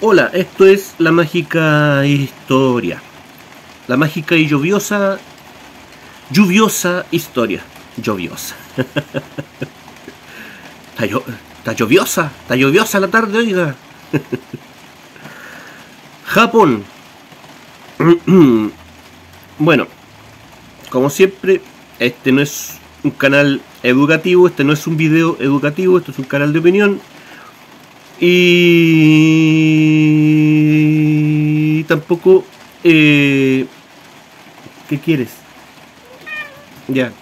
Hola, esto es La Mágica Historia. La mágica y lluviosa historia. Lluviosa. Está lluviosa la tarde, oiga. Japón. Bueno, como siempre, este no es un canal educativo, este no es un video educativo, esto es un canal de opinión. Y tampoco ¿qué quieres? Ya.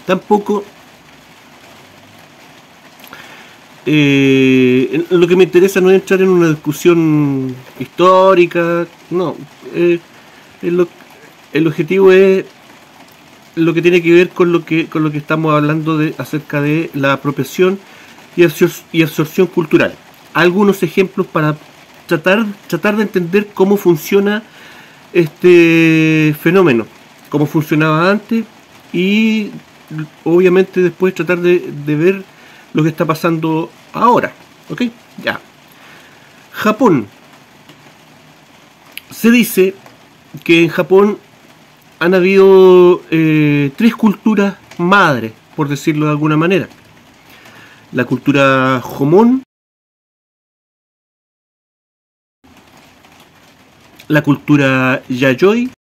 Tampoco lo que me interesa no es entrar en una discusión histórica, no. El objetivo es lo que tiene que ver con lo que estamos hablando acerca de la apropiación y absorción cultural. Algunos ejemplos para tratar de entender cómo funciona este fenómeno, cómo funcionaba antes, y obviamente después tratar de ver lo que está pasando ahora. ¿Ok? Ya. Japón. Se dice que en Japón han habido 3 culturas madres, por decirlo de alguna manera. La cultura Jomon, la cultura Yayoi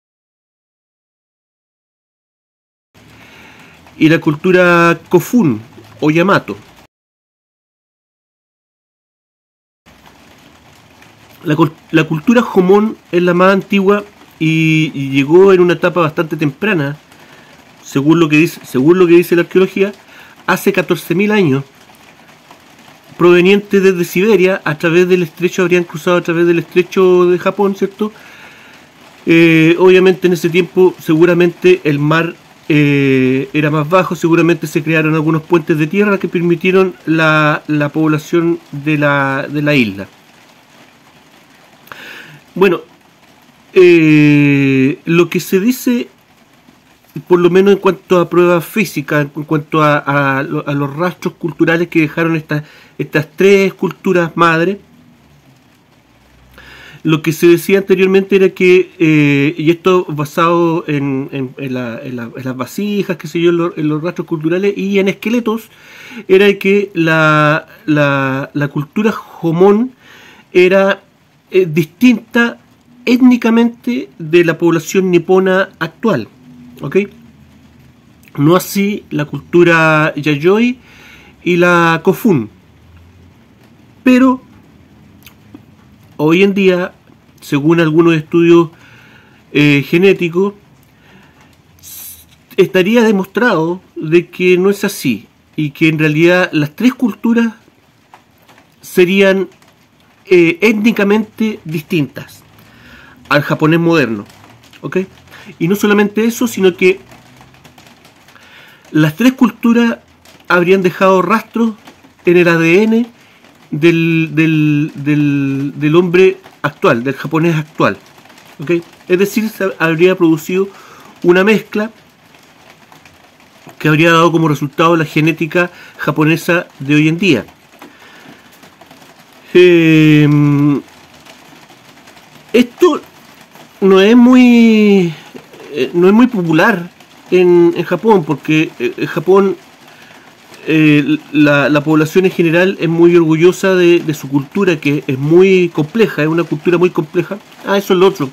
y la cultura Kofun o Yamato. La cultura Jomon es la más antigua y llegó en una etapa bastante temprana, según lo que dice la arqueología, hace 14.000 años, provenientes desde Siberia, a través del estrecho, habrían cruzado a través del estrecho de Japón, ¿cierto? Obviamente en ese tiempo seguramente el mar era más bajo, seguramente se crearon algunos puentes de tierra que permitieron la población de la isla. Bueno, lo que se dice, por lo menos en cuanto a pruebas físicas, en cuanto a los rastros culturales que dejaron estas 3 culturas madres, lo que se decía anteriormente era que, y esto basado en las vasijas, qué sé yo, en los rastros culturales y en esqueletos, era que la cultura Jomon era distinta étnicamente de la población nipona actual. ¿Ok? No así la cultura Yayoi y la Kofun. Pero hoy en día, según algunos estudios genéticos, estaría demostrado de que no es así, y que en realidad las 3 culturas serían étnicamente distintas al japonés moderno. ¿Ok? Y no solamente eso, sino que las 3 culturas habrían dejado rastros en el ADN del hombre actual, del japonés actual. ¿Ok? Es decir, se habría producido una mezcla que habría dado como resultado la genética japonesa de hoy en día. Esto no es muy popular en Japón, porque en Japón la población en general es muy orgullosa de su cultura, que es muy compleja, es una cultura muy compleja. Eso es lo otro,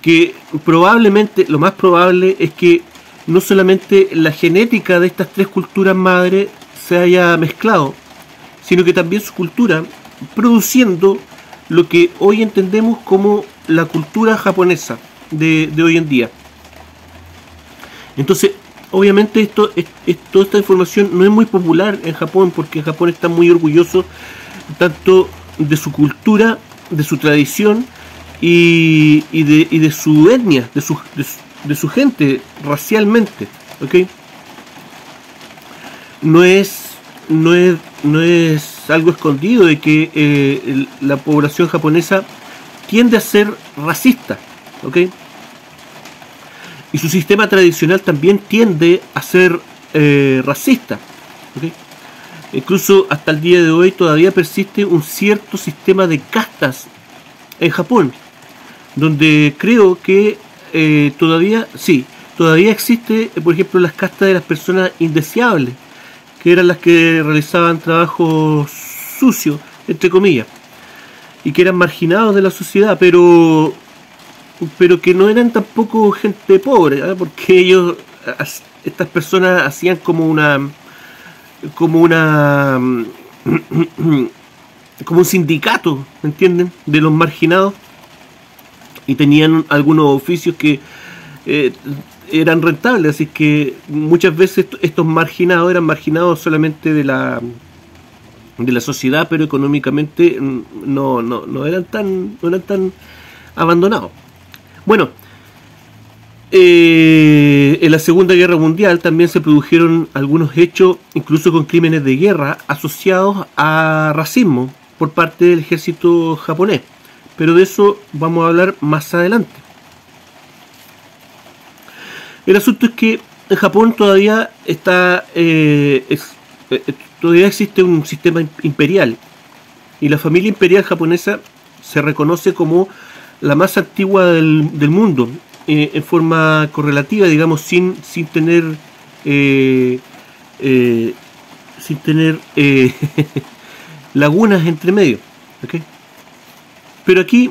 que probablemente, lo más probable es que no solamente la genética de estas 3 culturas madres se haya mezclado, sino que también su cultura, produciendo lo que hoy entendemos como la cultura japonesa de hoy en día. Entonces, obviamente toda esta información no es muy popular en Japón, porque Japón está muy orgulloso tanto de su cultura, de su tradición y de su etnia, de su gente racialmente. ¿Ok? No es algo escondido de que la población japonesa tiende a ser racista. ¿Ok? Y su sistema tradicional también tiende a ser racista. ¿Okay? Incluso hasta el día de hoy todavía persiste un cierto sistema de castas en Japón, donde creo que todavía existe, por ejemplo, las castas de las personas indeseables, que eran las que realizaban trabajos sucios, entre comillas, y que eran marginados de la sociedad, pero que no eran tampoco gente pobre, ¿eh? Porque estas personas hacían como un sindicato, ¿me entienden?, de los marginados, y tenían algunos oficios que eran rentables, así que muchas veces estos marginados eran marginados solamente de la sociedad, pero económicamente no eran tan abandonados. Bueno, en la Segunda Guerra Mundial también se produjeron algunos hechos, incluso con crímenes de guerra, asociados a racismo por parte del ejército japonés. Pero de eso vamos a hablar más adelante. El asunto es que en Japón todavía todavía existe un sistema imperial, y la familia imperial japonesa se reconoce como la más antigua del mundo, en forma correlativa, digamos, sin tener lagunas entre medio, ¿okay? Pero aquí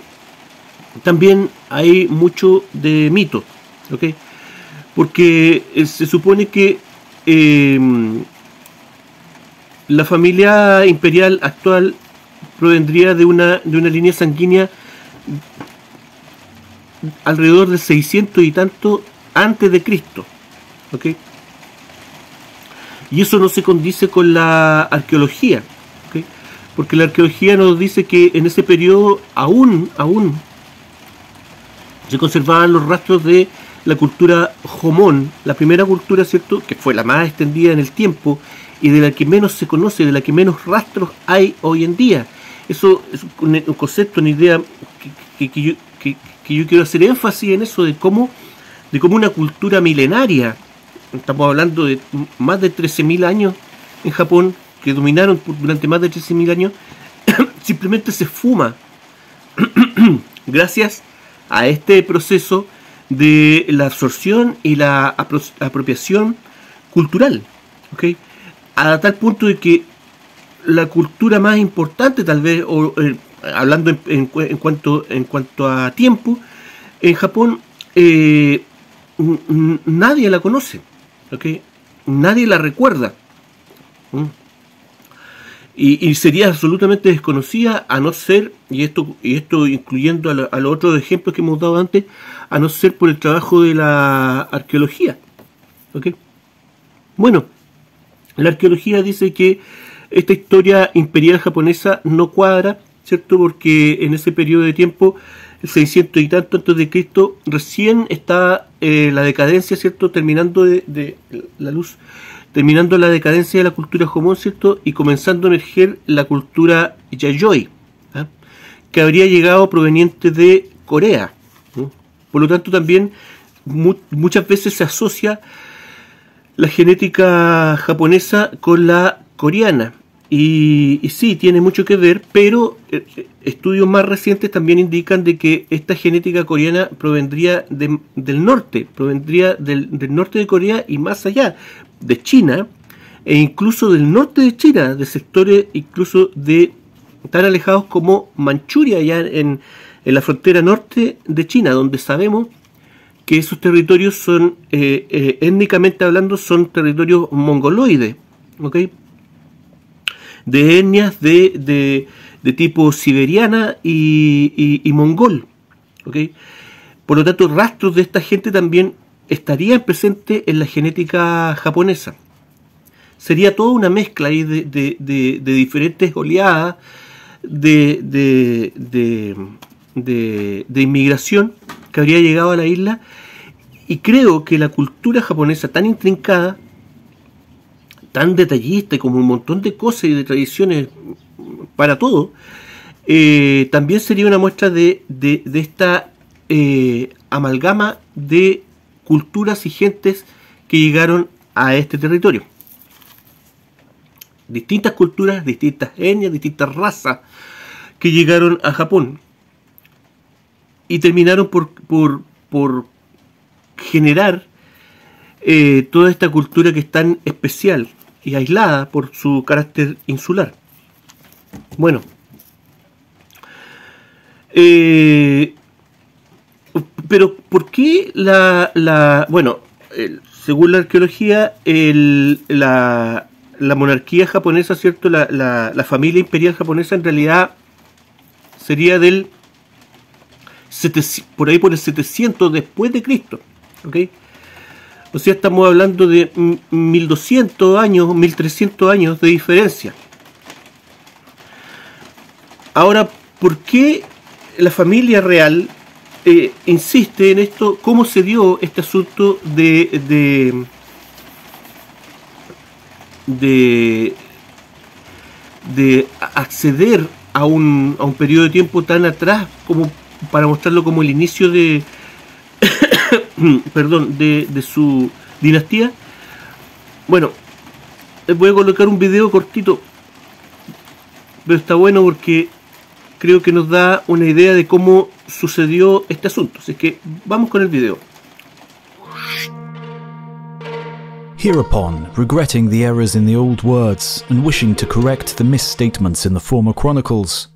también hay mucho de mito, ¿okay? Porque se supone que la familia imperial actual provendría de una línea sanguínea alrededor de 600 y tanto antes de Cristo, ¿ok? Y eso no se condice con la arqueología, ¿ok? Porque la arqueología nos dice que en ese periodo aún se conservaban los rastros de la cultura Jomón, la primera cultura, ¿cierto?, que fue la más extendida en el tiempo y de la que menos se conoce, de la que menos rastros hay hoy en día. Eso es un concepto, una idea que yo quiero hacer énfasis en eso, de cómo una cultura milenaria, estamos hablando de más de 13.000 años en Japón, que dominaron durante más de 13.000 años, simplemente se fuma gracias a este proceso de la absorción y la apropiación cultural, ¿okay? A tal punto de que la cultura más importante, tal vez, hablando en cuanto a tiempo, en Japón nadie la conoce, ¿okay? Nadie la recuerda. Y sería absolutamente desconocida, a no ser, y esto incluyendo a los otros ejemplos que hemos dado antes, a no ser por el trabajo de la arqueología, ¿okay? Bueno, la arqueología dice que esta historia imperial japonesa no cuadra, ¿cierto? Porque en ese periodo de tiempo, 600 y tanto antes de Cristo, recién está la decadencia, ¿cierto?, terminando la decadencia de la cultura Jomón, ¿cierto?, y comenzando a emerger la cultura Yayoi, ¿eh?, que habría llegado proveniente de Corea, ¿eh? Por lo tanto, también muchas veces se asocia la genética japonesa con la coreana, y sí, tiene mucho que ver, pero estudios más recientes también indican de que esta genética coreana provendría del norte, del norte de Corea y más allá, de China, e incluso del norte de China, de sectores incluso tan alejados como Manchuria, allá en la frontera norte de China, donde sabemos que esos territorios son, étnicamente hablando, son territorios mongoloides, ¿ok?, de etnias de tipo siberiana y mongol, ¿ok? Por lo tanto, rastros de esta gente también estarían presentes en la genética japonesa. Sería toda una mezcla ahí de diferentes oleadas de inmigración que habría llegado a la isla, y creo que la cultura japonesa, tan intrincada, tan detallista y como un montón de cosas y de tradiciones para todo, también sería una muestra de esta amalgama de culturas y gentes que llegaron a este territorio. distintas culturas, distintas etnias, distintas razas que llegaron a Japón y terminaron por generar toda esta cultura que es tan especial y aislada por su carácter insular. Bueno, pero ¿por qué bueno, según la arqueología, la monarquía japonesa, ¿cierto? La familia imperial japonesa en realidad sería por ahí por el 700 después de Cristo, ¿ok? O sea, estamos hablando de 1200 años, 1300 años de diferencia. Ahora, ¿por qué la familia real insiste en esto? ¿Cómo se dio este asunto de acceder a un periodo de tiempo tan atrás como para mostrarlo como el inicio de perdón, de su dinastía? Bueno, voy a colocar un video cortito, pero está bueno porque creo que nos da una idea de cómo sucedió este asunto. Así que vamos con el video. Hereupon, regretting the errors in the old words and wishing to correct the misstatements in the former chronicles,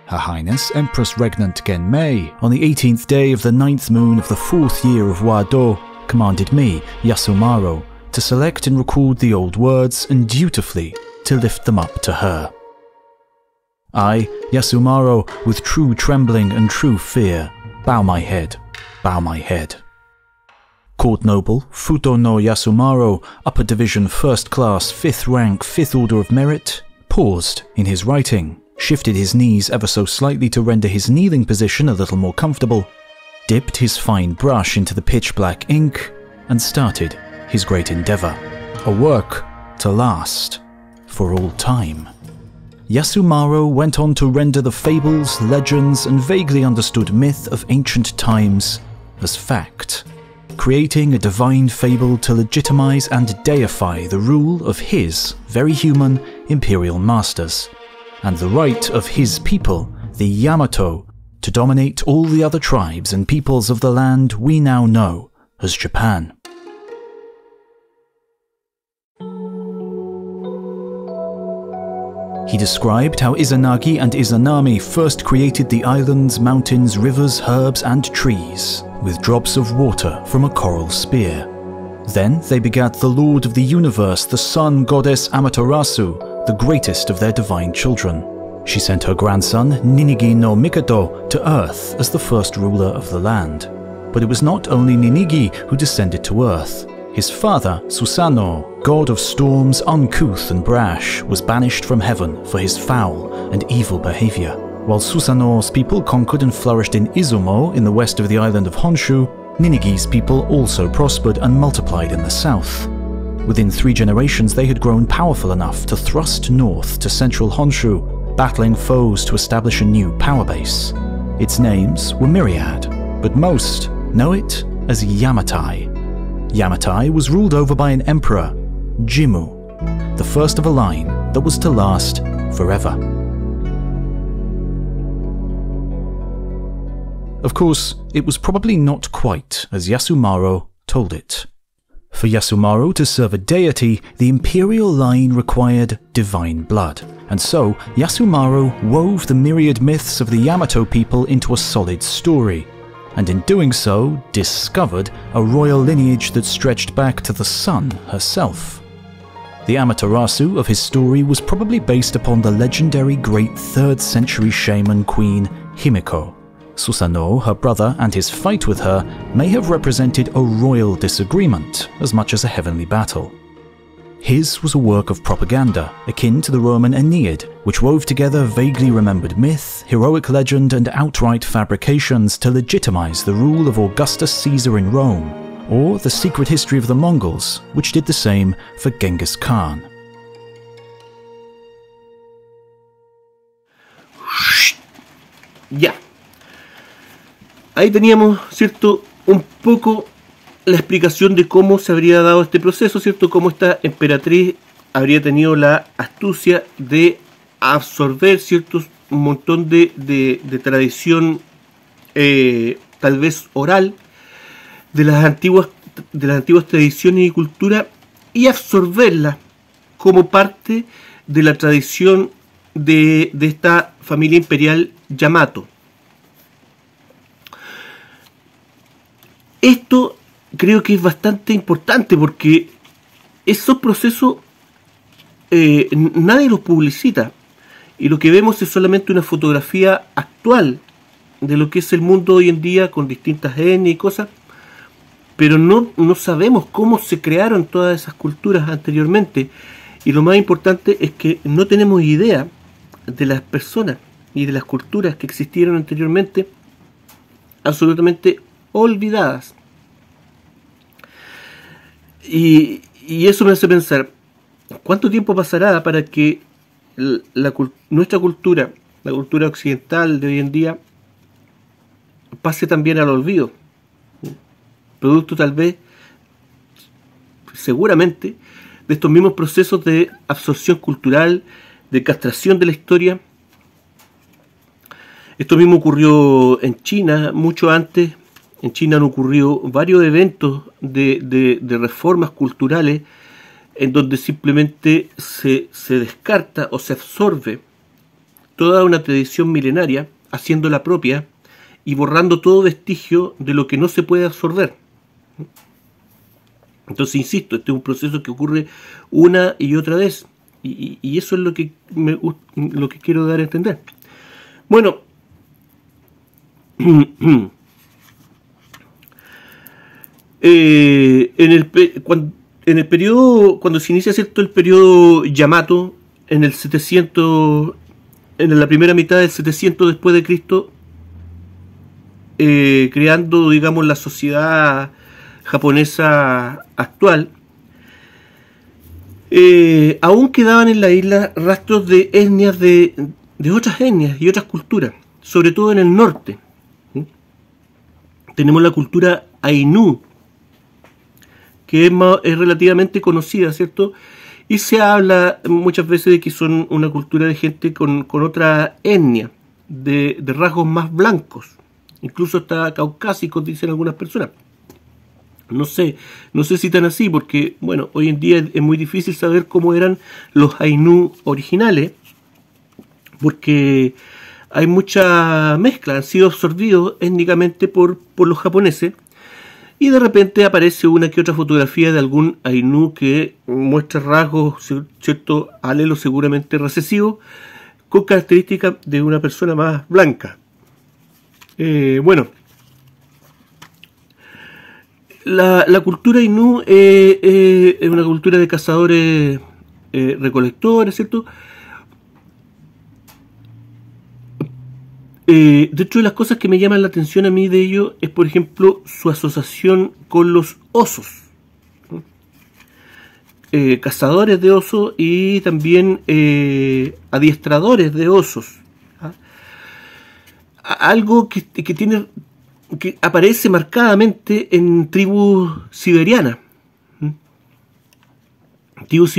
Her Highness Empress Regnant Genmei, on the 18th day of the 9th moon of the 4th year of Wado, commanded me, Yasumaro, to select and record the old words and dutifully to lift them up to her. I, Yasumaro, with true trembling and true fear, bow my head, bow my head. Court Noble Futo no Yasumaro, Upper Division 1st Class 5th Rank 5th Order of Merit, paused in his writing, shifted his knees ever so slightly to render his kneeling position a little more comfortable, dipped his fine brush into the pitch-black ink, and started his great endeavour, a work to last for all time. Yasumaro went on to render the fables, legends, and vaguely understood myth of ancient times as fact, creating a divine fable to legitimize and deify the rule of his very human imperial masters, and the right of his people, the Yamato, to dominate all the other tribes and peoples of the land we now know as Japan. He described how Izanagi and Izanami first created the islands, mountains, rivers, herbs, and trees, with drops of water from a coral spear. Then they begat the Lord of the Universe, the Sun Goddess Amaterasu, the greatest of their divine children. She sent her grandson, Ninigi no Mikado, to Earth as the first ruler of the land. But it was not only Ninigi who descended to Earth. His father, Susanoo, god of storms, uncouth and brash, was banished from heaven for his foul and evil behavior. While Susanoo's people conquered and flourished in Izumo in the west of the island of Honshu, Ninigi's people also prospered and multiplied in the south. Within 3 generations they had grown powerful enough to thrust north to central Honshu, battling foes to establish a new power base. Its names were myriad, but most know it as Yamatai. Yamatai was ruled over by an emperor, Jimmu, the first of a line that was to last forever. Of course, it was probably not quite as Yasumaro told it. For Yasumaro to serve a deity, the imperial line required divine blood, and so Yasumaro wove the myriad myths of the Yamato people into a solid story, and in doing so discovered a royal lineage that stretched back to the sun herself. The Amaterasu of his story was probably based upon the legendary great 3rd century shaman queen Himiko. Susanoo, her brother, and his fight with her may have represented a royal disagreement as much as a heavenly battle. His was a work of propaganda, akin to the Roman Aeneid, which wove together vaguely remembered myth, heroic legend, and outright fabrications to legitimize the rule of Augustus Caesar in Rome, or the secret history of the Mongols, which did the same for Genghis Khan. Ya. Ahí teníamos, ¿cierto?, un poco la explicación de cómo se habría dado este proceso, ¿cierto?, cómo esta emperatriz habría tenido la astucia de absorber un montón de tradición, tal vez oral, de las antiguas tradiciones y cultura, y absorberla como parte de la tradición de esta familia imperial Yamato. Esto creo que es bastante importante porque esos procesos nadie los publicita, y lo que vemos es solamente una fotografía actual de lo que es el mundo hoy en día con distintas etnias y cosas, pero no sabemos cómo se crearon todas esas culturas anteriormente, y lo más importante es que no tenemos idea de las personas y de las culturas que existieron anteriormente, absolutamente olvidadas. Y eso me hace pensar, ¿cuánto tiempo pasará para que nuestra cultura, la cultura occidental de hoy en día, pase también al olvido? Producto tal vez, seguramente, de estos mismos procesos de absorción cultural, de castración de la historia. Esto mismo ocurrió en China mucho antes. En China han ocurrido varios eventos de reformas culturales en donde simplemente se descarta o se absorbe toda una tradición milenaria, haciéndola propia y borrando todo vestigio de lo que no se puede absorber. Entonces, insisto, este es un proceso que ocurre una y otra vez, y eso es lo que quiero dar a entender. Bueno, en el periodo, cuando se inicia, ¿cierto?, el periodo Yamato, en el 700, en la primera mitad del 700 después de Cristo, creando, digamos, la sociedad japonesa actual, aún quedaban en la isla rastros de etnias de otras etnias y otras culturas, sobre todo en el norte. Tenemos la cultura Ainu, que es relativamente conocida, ¿cierto? Y se habla muchas veces de que son una cultura de gente con otra etnia, de rasgos más blancos, incluso hasta caucásicos, dicen algunas personas. No sé si tan así, porque, bueno, hoy en día es muy difícil saber cómo eran los Ainu originales, porque hay mucha mezcla, han sido absorbidos étnicamente por los japoneses, y de repente aparece una que otra fotografía de algún Ainu que muestra rasgos, cierto, alelos seguramente recesivos, con características de una persona más blanca. Bueno, la cultura Ainu es una cultura de cazadores recolectores, ¿cierto? Dentro de las cosas que me llaman la atención a mí de ello es, por ejemplo, su asociación con los osos. Cazadores de osos y también adiestradores de osos. Algo que aparece marcadamente en tribus siberianas. Tribus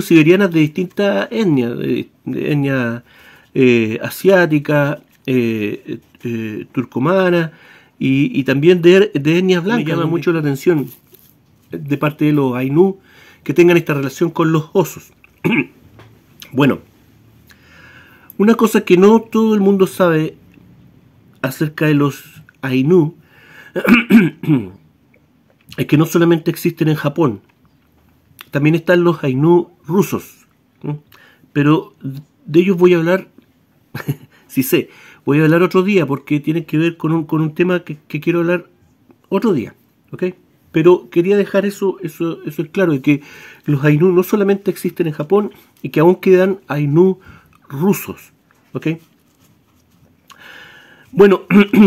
siberianas de distintas etnias, de etnia asiática, turcomana y también de etnias blancas. Me llama mucho la atención de parte de los Ainu que tengan esta relación con los osos. Bueno, una cosa que no todo el mundo sabe acerca de los Ainu es que no solamente existen en Japón, también están los Ainu rusos, pero de ellos voy a hablar sí sé, voy a hablar otro día porque tiene que ver con un tema que quiero hablar otro día, ¿ok? Pero quería dejar eso es claro, de que los Ainu no solamente existen en Japón y que aún quedan Ainu rusos, ¿ok? Bueno,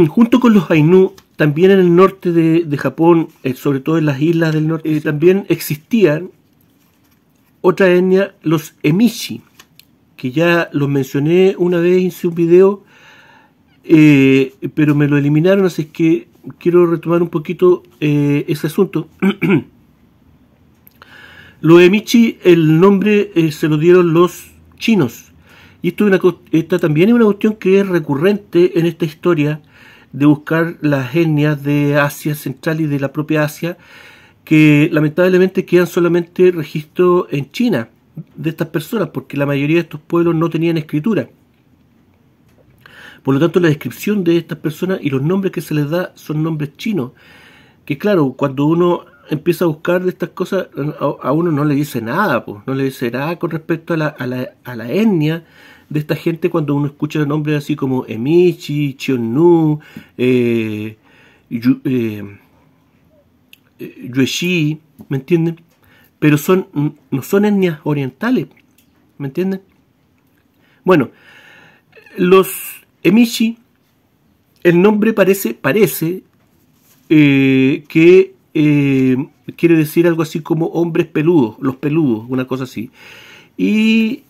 junto con los Ainu, también en el norte de Japón, sobre todo en las islas del norte, también existían otra etnia, los Emishi, que ya los mencioné una vez, hice un video, pero me lo eliminaron, así que quiero retomar un poquito ese asunto. Los emichi, el nombre se lo dieron los chinos. Y esta también es una cuestión que es recurrente en esta historia de buscar las etnias de Asia Central y de la propia Asia, que lamentablemente quedan solamente registros en China de estas personas, porque la mayoría de estos pueblos no tenían escritura. Por lo tanto, la descripción de estas personas y los nombres que se les da son nombres chinos, que claro, cuando uno empieza a buscar de estas cosas, a uno no le dice nada, pues, no le dice nada con respecto a la etnia de esta gente cuando uno escucha nombres así como Emichi, Cheonnu, Yueshi, ¿me entienden? Pero no son etnias orientales, ¿me entienden? Bueno, los Emichi, el nombre parece que quiere decir algo así como hombres peludos, los peludos, una cosa así. Y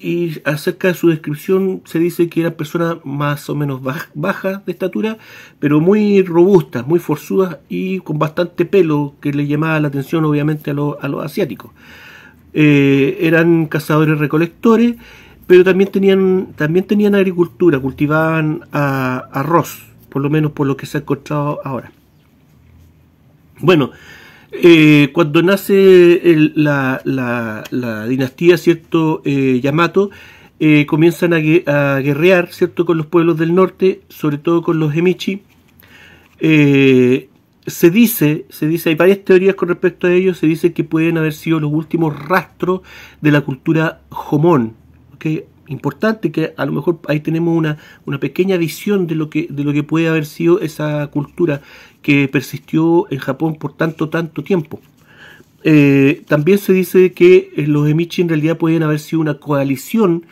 acerca de su descripción se dice que eran personas más o menos bajas de estatura, pero muy robustas, muy forzudas y con bastante pelo, que le llamaba la atención obviamente a los asiáticos. Eran cazadores recolectores, pero también tenían agricultura, cultivaban arroz, por lo menos por lo que se ha encontrado ahora. Bueno, cuando nace la dinastía, ¿cierto? Yamato, comienzan a guerrear, ¿cierto? Con los pueblos del norte, sobre todo con los Emichi. Se dice, hay varias teorías con respecto a ellos. Se dice que pueden haber sido los últimos rastros de la cultura Jomon, ¿okay? Importante, que a lo mejor ahí tenemos una pequeña visión de lo que puede haber sido esa cultura que persistió en Japón por tanto tiempo. También se dice que los Emichi en realidad pueden haber sido una coalición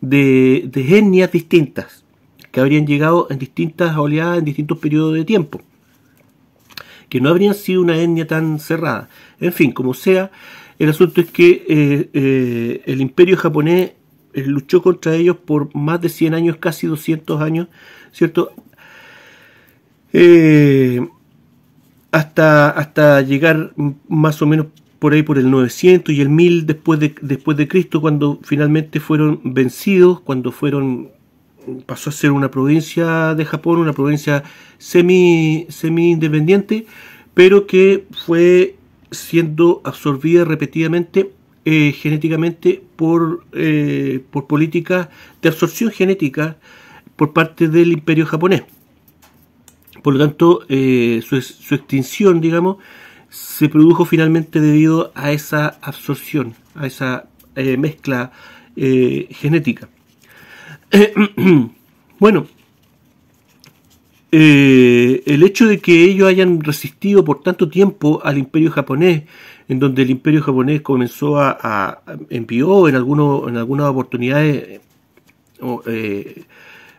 de etnias distintas, que habrían llegado en distintas oleadas, en distintos periodos de tiempo, que no habrían sido una etnia tan cerrada. En fin, como sea, el asunto es que el imperio japonés luchó contra ellos por más de 100 años, casi 200 años, ¿cierto? Hasta llegar más o menos por ahí por el 900 y el 1000 después de Cristo, cuando finalmente fueron vencidos, pasó a ser una provincia de Japón, una provincia semi independiente, pero que fue siendo absorbida repetidamente genéticamente por políticas de absorción genética por parte del imperio japonés. Por lo tanto, su extinción, digamos, se produjo finalmente debido a esa absorción, a esa mezcla genética. Bueno, el hecho de que ellos hayan resistido por tanto tiempo al imperio japonés, en donde el imperio japonés comenzó envió en algunas oportunidades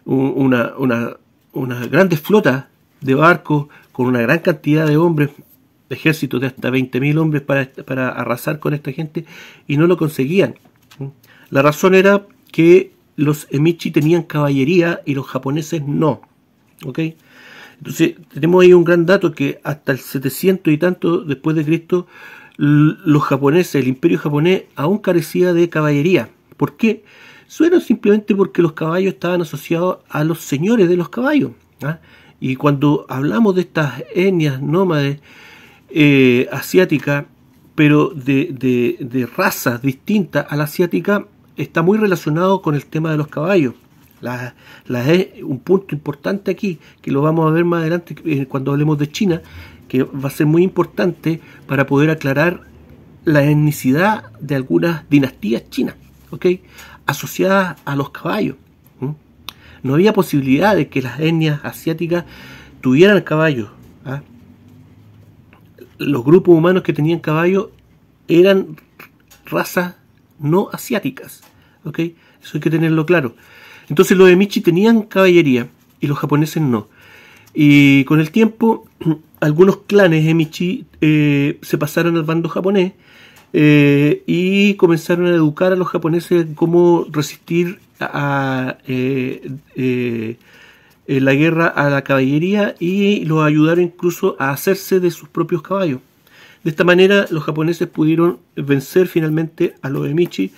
unas grandes flotas de barcos con una gran cantidad de hombres, ejércitos de hasta 20.000 hombres para arrasar con esta gente, y no lo conseguían. La razón era que los Emichi tenían caballería y los japoneses no. ¿Ok? Entonces tenemos ahí un gran dato, que hasta el 700 y tanto después de Cristo, los japoneses, el imperio japonés aún carecía de caballería. ¿Por qué? Suena simplemente porque los caballos estaban asociados a los señores de los caballos, ¿ah? Y cuando hablamos de estas etnias nómades asiáticas, pero de razas distintas a la asiática, está muy relacionado con el tema de los caballos. Un punto importante aquí, que lo vamos a ver más adelante cuando hablemos de China, que va a ser muy importante para poder aclarar la etnicidad de algunas dinastías chinas, ¿ok? Asociadas a los caballos. No había posibilidad de que las etnias asiáticas tuvieran caballos, ¿ah? Los grupos humanos que tenían caballos eran razas no asiáticas, ¿ok? Eso hay que tenerlo claro. Entonces los Emichi tenían caballería y los japoneses no. Y con el tiempo, algunos clanes Emichi se pasaron al bando japonés y comenzaron a educar a los japoneses en cómo resistir la guerra a la caballería, y los ayudaron incluso a hacerse de sus propios caballos. De esta manera los japoneses pudieron vencer finalmente a los Emichi,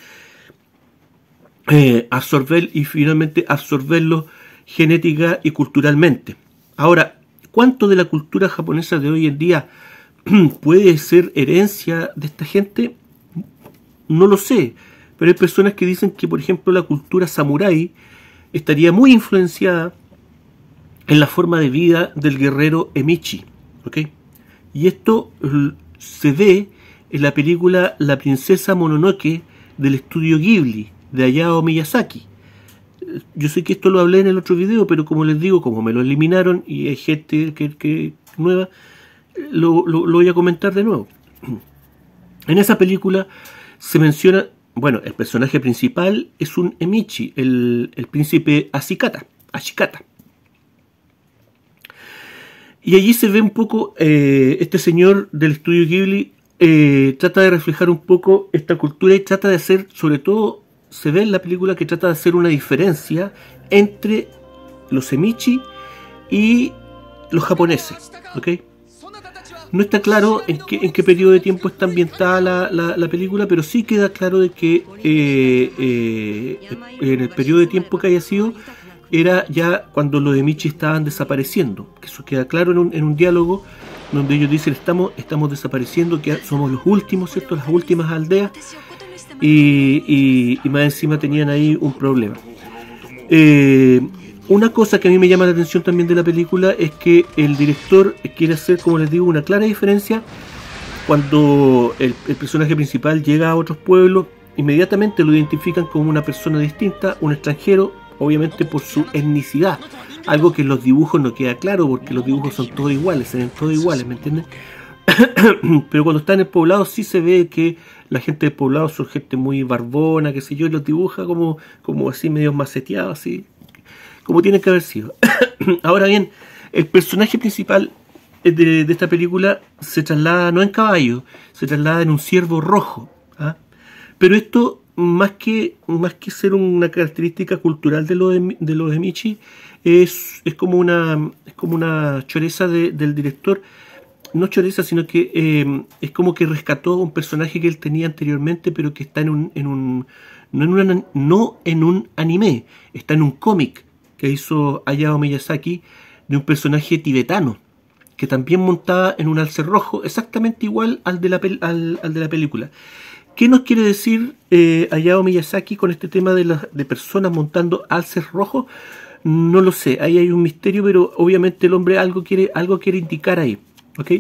absorber y finalmente absorberlos genética y culturalmente. Ahora, ¿cuánto de la cultura japonesa de hoy en día puede ser herencia de esta gente? No lo sé, pero hay personas que dicen que, por ejemplo, la cultura samurái estaría muy influenciada en la forma de vida del guerrero Emichi, ¿ok? Y esto se ve en la película La princesa Mononoke del estudio Ghibli, de Hayao Miyazaki. Yo sé que esto lo hablé en el otro video, pero como les digo, como me lo eliminaron y hay gente que nueva, lo voy a comentar de nuevo. En esa película se menciona, bueno, el personaje principal es un Emichi, el príncipe Ashikata. Y allí se ve un poco, este señor del estudio Ghibli trata de reflejar un poco esta cultura y trata de hacer, sobre todo, se ve en la película que trata de hacer una diferencia entre los Emichi y los japoneses, ¿ok? No está claro en qué periodo de tiempo está ambientada la película, pero sí queda claro de que en el periodo de tiempo que haya sido, era ya cuando los Emichi estaban desapareciendo. Que eso queda claro en un diálogo donde ellos dicen estamos desapareciendo, que somos los últimos, ¿cierto? Las últimas aldeas, y más encima tenían ahí un problema. Una cosa que a mí me llama la atención también de la película es que el director quiere hacer, como les digo, una clara diferencia. Cuando el personaje principal llega a otros pueblos, inmediatamente lo identifican como una persona distinta, un extranjero, obviamente por su etnicidad, algo que en los dibujos no queda claro, porque los dibujos son todos iguales, se ven todos iguales, ¿me entienden? Pero cuando está en el poblado sí se ve que la gente del poblado son gente muy barbona, qué sé yo, y los dibuja como así medio maceteados, así como tienen que haber sido. Ahora bien, el personaje principal de esta película se traslada no en caballo, se traslada en un ciervo rojo, ¿ah? Pero esto, más que ser una característica cultural de los Emichi, es como una choreza del director. No choreza, sino que es como que rescató un personaje que él tenía anteriormente, pero que está no en un anime, está en un cómic que hizo Hayao Miyazaki, de un personaje tibetano que también montaba en un alce rojo, exactamente igual al de la película. ¿Qué nos quiere decir Hayao Miyazaki con este tema de personas montando alces rojos? No lo sé, ahí hay un misterio, pero obviamente el hombre algo quiere indicar ahí, ¿ok?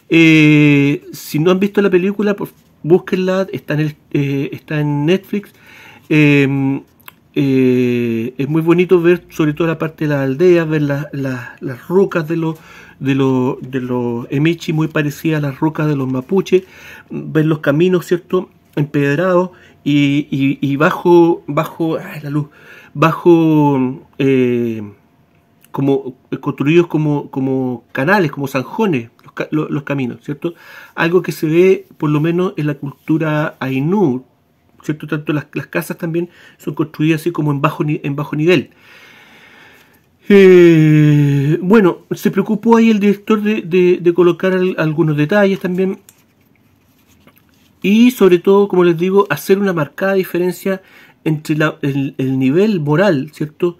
Si no han visto la película, pues búsquenla, está en Netflix. Es muy bonito ver sobre todo la parte de las aldeas, ver las rucas de los Emichi, muy parecidas a las rucas de los mapuches, ver los caminos, ¿cierto?, empedrados y bajo la luz, como construidos como canales, como zanjones, los caminos, ¿cierto? Algo que se ve por lo menos en la cultura Ainu, ¿cierto? Tanto las casas también son construidas así como en bajo nivel. Bueno, se preocupó ahí el director de colocar algunos detalles también, y sobre todo, como les digo, hacer una marcada diferencia entre el nivel moral, ¿cierto?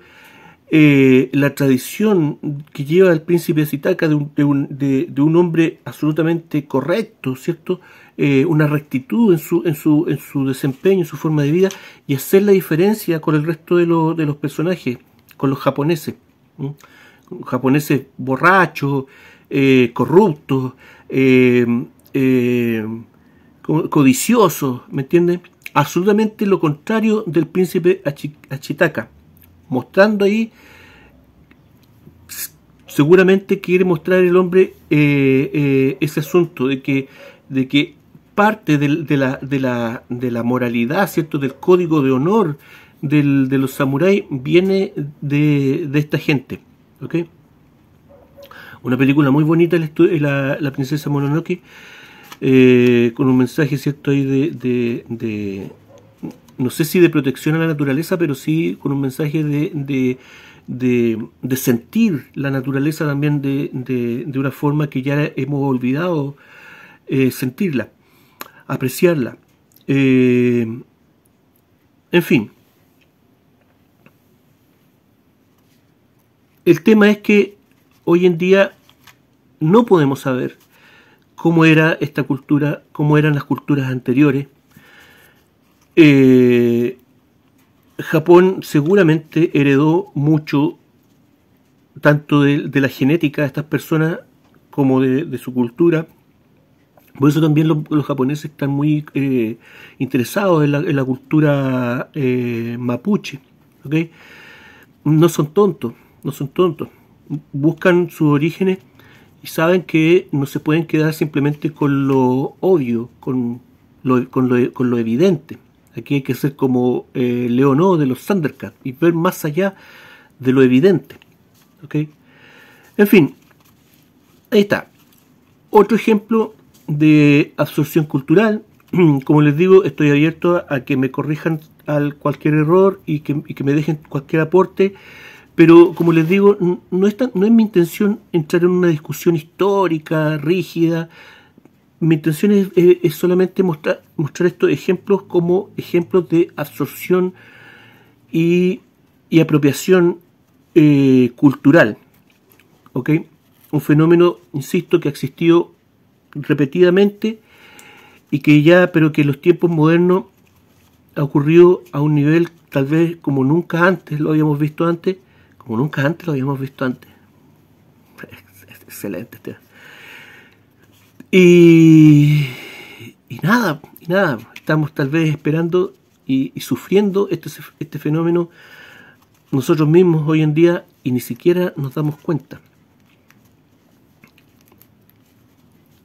La tradición que lleva el príncipe Ashitaka de un hombre absolutamente correcto, ¿cierto? Una rectitud en su desempeño, en su forma de vida, y hacer la diferencia con el resto de los personajes, con los japoneses. Japoneses borrachos, corruptos, codiciosos, ¿me entienden? Absolutamente lo contrario del príncipe Ashitaka, mostrando ahí, seguramente quiere mostrar el hombre ese asunto de que parte de la moralidad, ¿cierto?, del código de honor de los samuráis viene de esta gente, ¿ok? Una película muy bonita, la princesa Mononoke, con un mensaje, ¿cierto?, ahí de no sé si de protección a la naturaleza, pero sí con un mensaje de sentir la naturaleza también de una forma que ya hemos olvidado sentirla, apreciarla. En fin. El tema es que hoy en día no podemos saber cómo era esta cultura, cómo eran las culturas anteriores. Japón seguramente heredó mucho, tanto de la genética de estas personas como de su cultura. Por eso también los japoneses están muy interesados en la cultura mapuche. ¿Okay? No son tontos, no son tontos. Buscan sus orígenes y saben que no se pueden quedar simplemente con lo obvio, con lo evidente. Aquí hay que ser como Leonó de los Thundercats y ver más allá de lo evidente. ¿Okay? En fin, ahí está. Otro ejemplo de absorción cultural. Como les digo, estoy abierto a que me corrijan cualquier error y que me dejen cualquier aporte. Pero como les digo, no es mi intención entrar en una discusión histórica, rígida. Mi intención es solamente mostrar estos ejemplos como ejemplos de absorción y apropiación cultural. ¿Ok? Un fenómeno, insisto, que ha existido repetidamente y pero que en los tiempos modernos ha ocurrido a un nivel tal vez como nunca antes lo habíamos visto antes. Excelente. Y nada, estamos tal vez esperando y sufriendo este fenómeno nosotros mismos hoy en día y ni siquiera nos damos cuenta.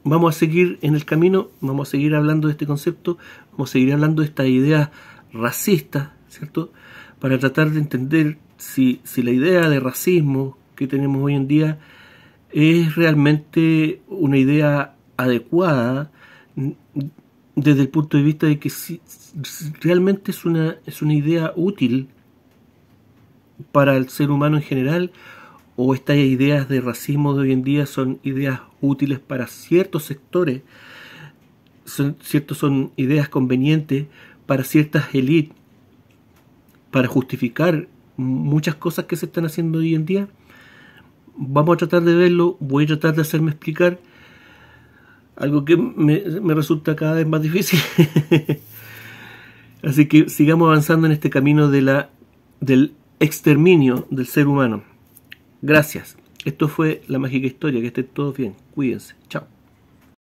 Vamos a seguir en el camino, vamos a seguir hablando de este concepto, vamos a seguir hablando de estas ideas racistas, ¿cierto? Para tratar de entender si la idea de racismo que tenemos hoy en día es realmente una idea adecuada desde el punto de vista de que si realmente es una idea útil para el ser humano en general, o estas ideas de racismo de hoy en día son ideas útiles para ciertos sectores, son ideas convenientes para ciertas élites, para justificar muchas cosas que se están haciendo hoy en día. Vamos a tratar de verlo, voy a tratar de hacerme explicar, algo que me resulta cada vez más difícil. Así que sigamos avanzando en este camino del exterminio del ser humano. Gracias. Esto fue La Mágica Historia. Que estén todos bien. Cuídense. Chao.